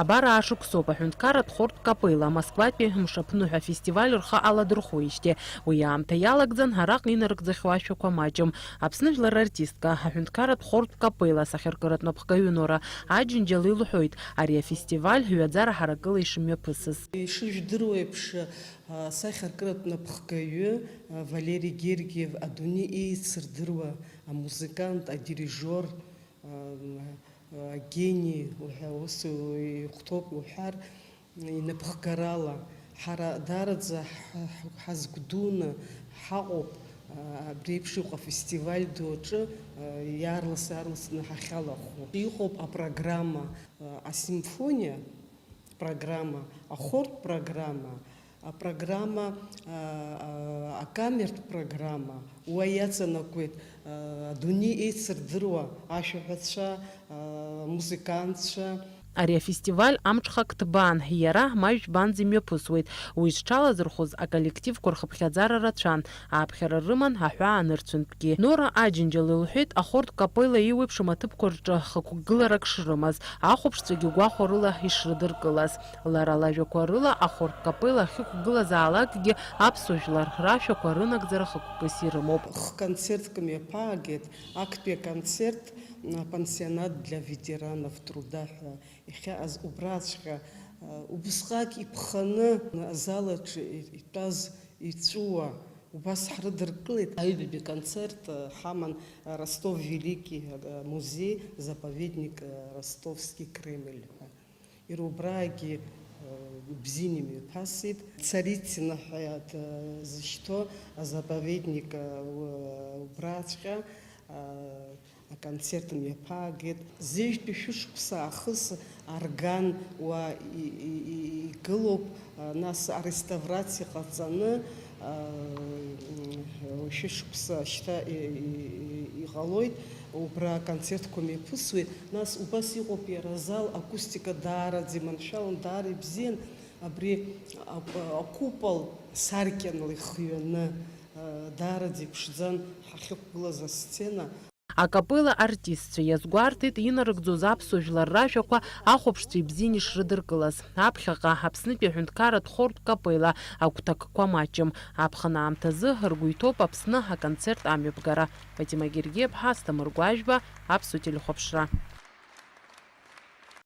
Абара ашықәсоуп аҳәынҭқарратә хортә капелла Москватәи мшаԥныҳәа афестиваль рхы аладырхәуеижьҭеи. Уи аамҭа иалагӡан араҟа инарыгӡахьоу ашәақәа маҷым. Аԥсны жәлар артистка аҳәынҭқарратә хортә капелла асахьаркыратә напхгаҩы Нора Аџьынџьал илҳәоит, ари афестиваль ҳҩаӡара ҳаракыла ишымҩаԥысыз. Ишыжәдыруа еиԥш асахьаркыратә напхгаҩы Валери Гергиев адунеи еицырдыруа амузыкант, адирижер, агений ус ихәҭоуп уҳәар инапхгарала ҳара даараӡа ҳазгәдуны ҳаҟоуп абри еиԥш иҟоу афестиваль ду аҿы иаарлас-аарласны ҳахьалахәу. Иҟоуп апрограмма асимфониа программа, ахортә программа, апрограмма акамертә программа, уа иаҵанакуеит адунеи еицырдыруа ашәаҳәацәа, амузыкантцәа. Ари афестиваль амҽхак ҭбаан, иара маҩ-џьбанӡа имҩаԥысуеит. Уи зҽалазырхәыз аколлективқәа рхыԥхьаӡара рацәан, ааԥхьара рыман аҳәаанырцәынтәгьы. Нора Аџьынџьал илҳәеит, ахортә капелла иуеиԥшым аҭыԥқәа рҿы хықәгыларак шрымаз, ахәаԥшцәагьы гәахәа рыла ишрыдыркылаз. Лара лажәақәа рыла ахортә капелла ахьықәгылазаалакгьы аԥсуа жәлар рашәақәа рынагӡара хықәкыс ирымоуп. Концертк мҩаԥаагеит, актәи аконцерт пансионат для ветеранов труда ҳәа ихьааз убраҵәҟьа убысҟак иԥханы азал аҿы итәаз иҵәуа убас ҳрыдыркылеит. Аҩбатәи концерт ҳаман Ростов Великий музей, заповедник Ростовский Кремль ҳәа. Ирубраагьы бзианы имҩаԥасит. Царицина ҳәа зышьҭоу азаповедник убраҵәҟьа аконцерт мҩаԥаагеит. Зежәтәи шәышықәса аахыс арган уа игылоуп, нас ареставрациа ҟаҵаны шәышықәса шьҭа иҟалоит, убра аконцертқәа мҩаԥысуеит. Нас убас иҟоуп иара азал, акустика даараӡа иманшәалан, даара ибзиан. Абри акупол саркьанла ихҩаны даараӡа иԥшӡан ҳахьықәгылаз асцена. Акапелла артистцәа иазгәарҭеит инарыгӡоз аԥсуа жәлар рашәақәа ахәаԥшцәа ибзианы ишрыдыркылаз. Аԥхьаҟа Аԥснытәи аҳәынҭқарратә хортә капелла агәҭакқәа маҷым. Аԥхын аамҭазы ргәы иҭоуп Аԥсны аконцерт амҩаԥгара. Фатима Гергиев-ԥҳа, Асҭамыр Гәажәба, Аԥсуа телехәаԥшра.